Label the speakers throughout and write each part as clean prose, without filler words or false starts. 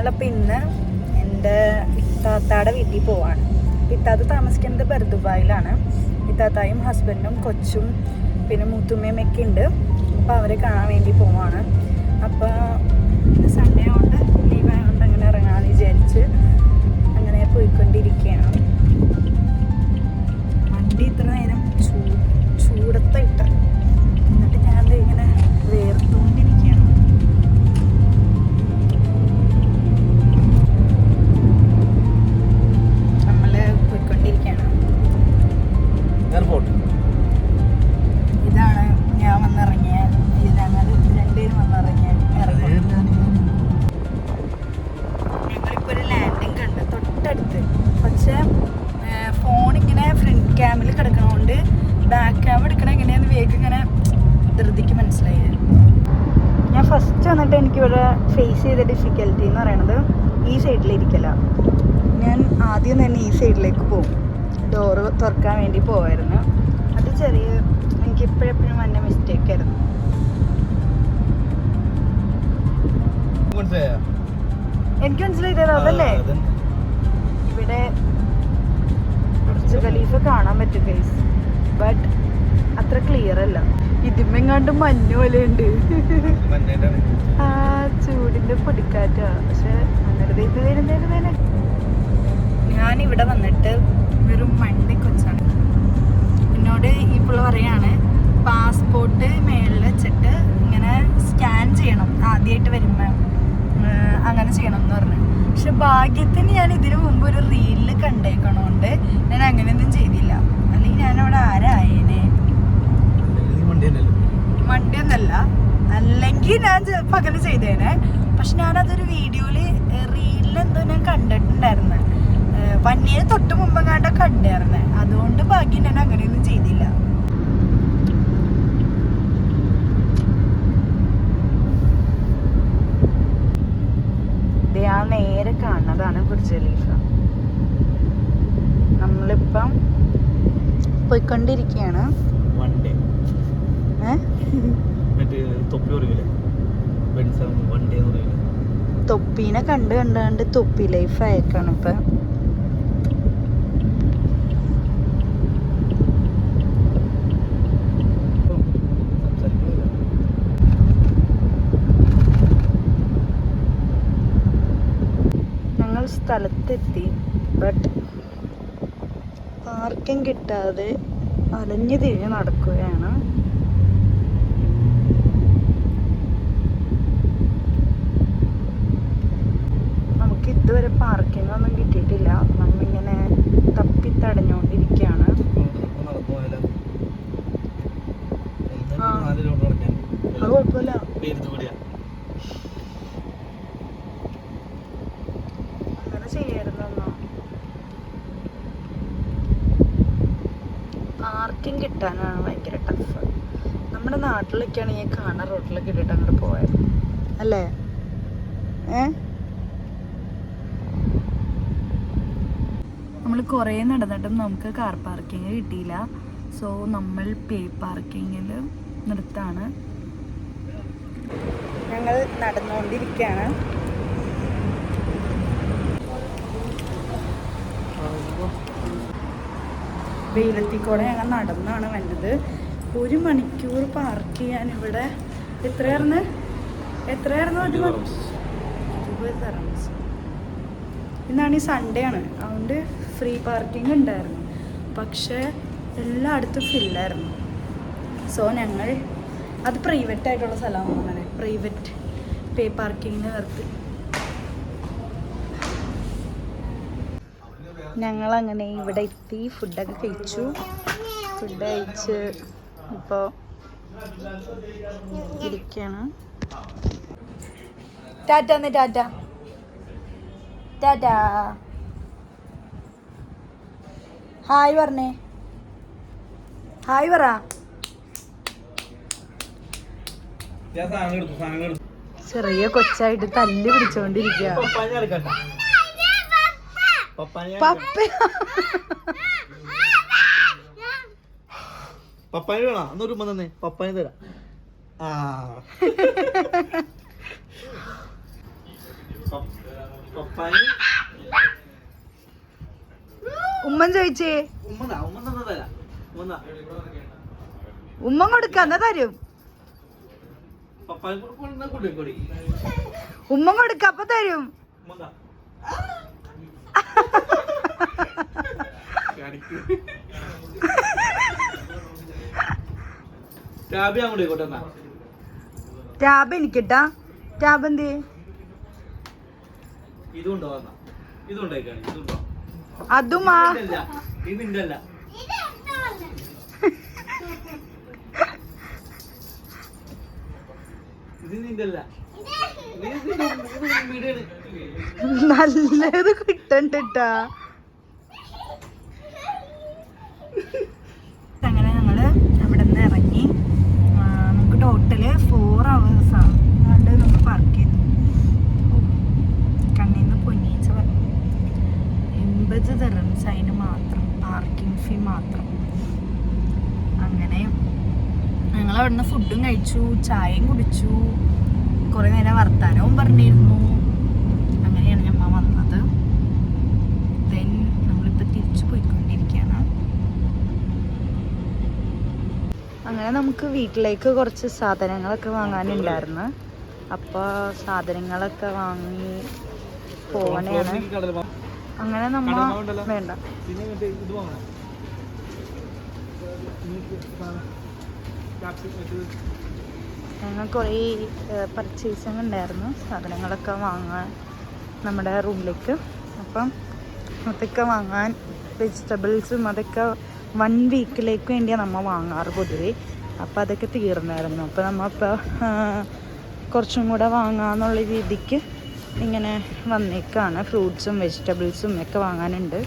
Speaker 1: ഞങ്ങളപ്പോൾ ഇന്ന് എൻ്റെ ഇത്താത്തയുടെ വീട്ടിൽ പോവാണ്. ഇത്താത്ത താമസിക്കുന്നത് ബർദുബായിലാണ്. ഇത്താത്തായും ഹസ്ബൻഡും കൊച്ചും പിന്നെ മൂത്തുമ്മയും ഒക്കെ ഉണ്ട്. അപ്പോൾ അവരെ കാണാൻ വേണ്ടി പോവാണ്. അപ്പോൾ സൺഡേ കൊണ്ട് ലീവായതുകൊണ്ട് അങ്ങനെ ഇറങ്ങാമെന്ന് വിചാരിച്ച് അങ്ങനെ പോയിക്കൊണ്ടിരിക്കുകയാണ്. വണ്ടി ഇത്ര നേരം ചൂടത്തായിട്ട് എന്നിട്ട് ഞാൻ ഇങ്ങനെ വേർത്തുകൊണ്ടിരിക്കുകയാണ്. നമ്മൾ പോയിക്കൊണ്ടിരിക്കുകയാണ്. ഇതാണ് ഞാൻ വന്നിറങ്ങിയ ഞങ്ങൾ രണ്ടുപേരും വന്നിറങ്ങിയ ഞങ്ങളിപ്പോൾ ഒരു ലാൻഡിങ് കണ്ട് തൊട്ടടുത്ത്. പക്ഷേ ഫോണിങ്ങനെ ഫ്രണ്ട് ക്യാമിൽ കിടക്കണോണ്ട് ബാക്ക് ക്യാം എടുക്കണ എങ്ങനെയാന്ന് വേഗം ഇങ്ങനെ ധൃതിക്ക് മനസ്സിലായി. ഞാൻ ഫസ്റ്റ് വന്നിട്ട് എനിക്കിവിടെ ഫേസ് ചെയ്ത ഡിഫിക്കൽറ്റി എന്ന് പറയണത് ഈ സൈഡിലിരിക്കല. ഞാൻ ആദ്യം തന്നെ ഈ സൈഡിലേക്ക് പോകും. ഡോറ് തുറക്കാൻ വേണ്ടി പോവായിരുന്നു. അത് ചെറിയ എനിക്ക് എപ്പോഴെപ്പോഴും വന്ന മിസ്റ്റേക്ക് ആയിരുന്നു. എനിക്ക് മനസ്സിലായില്ല അതല്ലേ ഇവിടെ ബുർജ് ഖലീഫ കാണാൻ പറ്റും ഗൈസ്. ബട്ട് അത്ര ക്ലിയർ അല്ല. ഇതിമെങ്ങാണ്ട് മഞ്ഞ് പോലെ ഉണ്ട്. ആ ചൂടിന്റെ പൊടിക്കാറ്റാ. പക്ഷെ അങ്ങനെ ഇത് വരുന്നതിന് ഞാനിവിടെ വന്നിട്ട് വെറും മണ്ടി കൊച്ചാണ്. എന്നോട് ഇപ്പോൾ പറയാണ് പാസ്പോർട്ട് മേളിൽ വെച്ചിട്ട് ഇങ്ങനെ സ്കാൻ ചെയ്യണം ആദ്യമായിട്ട് വരുമ്പോൾ, അങ്ങനെ ചെയ്യണം എന്ന് പറഞ്ഞു. പക്ഷെ ഭാഗ്യത്തിന് ഞാൻ ഇതിനു മുമ്പ് ഒരു റീലിൽ കണ്ടേക്കണോണ്ട് ഞാൻ അങ്ങനെയൊന്നും ചെയ്തില്ല. അല്ലെങ്കിൽ ഞാനവിടെ ആരായേനെ. മണ്ടിയൊന്നല്ല, അല്ലെങ്കിൽ ഞാൻ പകല് ചെയ്തേനെ. പക്ഷെ ഞാനതൊരു വീഡിയോയില് റീലിൽ എന്തോ ഞാൻ കണ്ടിട്ടുണ്ടായിരുന്നു. വന്നിയെ തൊട്ട് മുമ്പെങ്ങാണ്ട കണ്ടായിരുന്നേ. അതുകൊണ്ട് ഭാഗ്യം ഞാൻ അങ്ങനെയൊന്നും ചെയ്തില്ല. ഞാൻ നേരെ കാണുന്നതാണ് ബുർജ് ഖലീഫ. നമ്മളിപ്പം പോയിക്കൊണ്ടിരിക്കുകയാണ്. തൊപ്പീനെ കണ്ട് തൊപ്പി ലൈഫ് അയക്കാണ് ഇപ്പൊ. ഞങ്ങൾ സ്ഥലത്തെത്തി. ബട്ട് പാർക്കിംഗ് കിട്ടാതെ അലഞ്ഞു തിരിഞ്ഞ് നടക്കുകയാണ്. നമുക്ക് ഇതുവരെ പാർക്കിംഗ് ഒന്നും കിട്ടിയിട്ടില്ല. നമ്മിങ്ങനെ തപ്പിത്തടഞ്ഞുകൊണ്ടിരിക്കുകയാണ്. അത് കുഴപ്പമില്ല. അങ്ങനെ ചെയ്യായിരുന്നോ? പാർക്കിംഗ് കിട്ടാനാണ് ഭയങ്കര ടഫ്. നമ്മുടെ നാട്ടിലൊക്കെയാണ് ഈ കാണുന്ന റോഡിലൊക്കെ ഇട്ടിട്ട് അങ്ങോട്ട് പോയത് അല്ലേ? നമ്മൾ കുറേ നടന്നിട്ടും നമുക്ക് കാർ പാർക്കിംഗ് കിട്ടിയില്ല. സോ നമ്മൾ പേ പാർക്കിങ്ങിൽ നിർത്താണ്. ഞങ്ങൾ നടന്നുകൊണ്ടിരിക്കുകയാണ്. വെയിലത്തിക്കൂടെ ഞങ്ങൾ നടന്നാണ് വന്നത്. 1 മണിക്കൂർ പാർക്ക് ചെയ്യാൻ ഇവിടെ എത്രയായിരുന്നു? 20 ദിർഹംസ്. ഇന്നാണ് ഈ സൺഡേ ആണ്, അതുകൊണ്ട് ഫ്രീ പാർക്കിംഗ് ഉണ്ടായിരുന്നു. പക്ഷേ എല്ലായിടത്തും ഫില്ലായിരുന്നു. സോ ഞങ്ങൾ അത് പ്രൈവറ്റ് ആയിട്ടുള്ള സ്ഥലമാണ് തോന്നുന്നത്. പ്രൈവറ്റ് പേ പാർക്കിങ്ങിന് നിർത്തി. ഞങ്ങളങ്ങനെ ഇവിടെ എത്തി. ഫുഡൊക്കെ കഴിച്ചു. ഫുഡ് കഴിച്ച് ഇപ്പോൾ ഇരിക്കുകയാണ്. ടാറ്റ ടാറ്റ ടാറ്റ. ഹായ് പറഞ്ഞേ. ഹായ് പറ. ചെറിയ കൊച്ചായിട്ട് തല്ലി പിടിച്ചോണ്ടിരിക്കുക.
Speaker 2: പപ്പായ വേണോ? അന്നൊരു തന്നെ പപ്പായ തരാം. ആ പപ്പാന്
Speaker 1: ഉമ്മൻ ചോദിച്ചേ.
Speaker 2: ഉമ്മ തരാം.
Speaker 1: ഉമ്മ കൊടുക്ക എന്നാ തരും.
Speaker 2: പപ്പാന് കൊടുക്കും.
Speaker 1: ഉമ്മ കൊടുക്ക അപ്പൊ തരും. ടാബ് എനിക്കിട്ടാ. ടാബ് എന്ത് അതും
Speaker 2: ഇതിന്റെ
Speaker 1: നല്ലത് കിട്ടണ്ടാ. അങ്ങനെ ഞങ്ങള് അവിടെ നിന്ന് ഇറങ്ങി. നമുക്ക് ടോട്ടല് 4 hours ആണ് നമുക്ക് പാർക്ക് ചെയ്തു. കണ്ണീന്ന് പൊന്നീച്ച പറഞ്ഞു 80 dirhams അതിന് മാത്രം, പാർക്കിംഗ് ഫീ മാത്രം. അങ്ങനെ ഞങ്ങൾ അവിടുന്ന് ഫുഡും കഴിച്ചു, ചായയും കുടിച്ചു, കുറേ നേരം വർത്താനവും പറഞ്ഞിരുന്നു. അങ്ങനെയാണ് ഞമ്മ വന്നത്. ദെൻ നമ്മളിപ്പോൾ തിരിച്ചു പോയിക്കൊണ്ടിരിക്കുകയാണ്. അങ്ങനെ നമുക്ക് വീട്ടിലേക്ക് കുറച്ച് സാധനങ്ങളൊക്കെ വാങ്ങാനുണ്ടായിരുന്നു. അപ്പോൾ സാധനങ്ങളൊക്കെ വാങ്ങി പോവണയാണ്. അങ്ങനെ നമ്മ വേണ്ട ഞങ്ങൾ കുറേ പർച്ചേസിങ് ഉണ്ടായിരുന്നു, സാധനങ്ങളൊക്കെ വാങ്ങാൻ നമ്മുടെ റൂമിലേക്ക്. അപ്പം അതൊക്കെ വാങ്ങാൻ, വെജിറ്റബിൾസും അതൊക്കെ 1 വീക്കിലേക്ക് വേണ്ടിയാണ് നമ്മൾ വാങ്ങാറ് പൊതുവേ. അപ്പോൾ അതൊക്കെ തീർന്നായിരുന്നു. അപ്പോൾ നമ്മളിപ്പോൾ കുറച്ചും കൂടെ വാങ്ങാന്നുള്ള രീതിക്ക് ഇങ്ങനെ വന്നേക്കാണ്. ഫ്രൂട്ട്സും വെജിറ്റബിൾസും ഒക്കെ വാങ്ങാനുണ്ട്.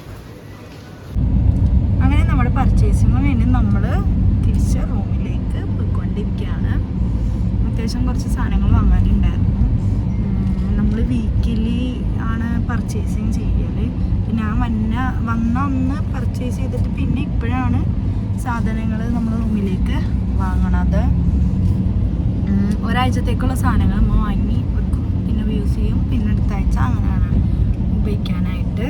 Speaker 1: അങ്ങനെ നമ്മുടെ പർച്ചേസിങ്ങിന് വേണ്ടി നമ്മൾ തിരിച്ച് റൂമിലേക്ക് പോയിക്കൊണ്ടിരിക്കുകയാണ്. അത്യാവശ്യം കുറച്ച് സാധനങ്ങൾ വാങ്ങാനുണ്ടായിരുന്നു. നമ്മൾ വീക്കിലി ആണ് പർച്ചേസിങ് ചെയ്യൽ. ഞാൻ വന്ന അന്ന് പർച്ചേസ് ചെയ്തിട്ട് പിന്നെ ഇപ്പോഴാണ് സാധനങ്ങൾ നമ്മൾ റൂമിലേക്ക് വാങ്ങണത്. ഒരാഴ്ചത്തേക്കുള്ള സാധനങ്ങൾ നമ്മൾ വാങ്ങി വെക്കും, പിന്നെ യൂസ് ചെയ്യും, പിന്നെ അടുത്ത ആഴ്ച അങ്ങനെയാണ് ഉപയോഗിക്കാനായിട്ട്.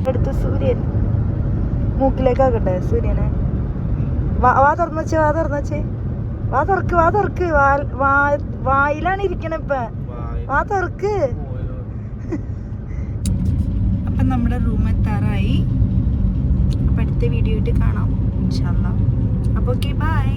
Speaker 1: അടുത്ത് സൂര്യൻ മൂക്കിലേക്കാകട്ടെ സൂര്യനെ. വാ തുറന്നു വെച്ചേ. വാ തുറക്ക്. വായിലാണ് ഇരിക്കണ ഇപ്പൊ. വാ തുറക്ക്. അപ്പം നമ്മുടെ റൂം എത്താറായി. അപ്പം അടുത്ത വീഡിയോ ആയിട്ട് കാണാം ഇൻഷാ അല്ലാ. അപ്പോൾ ഓക്കെ ബൈ.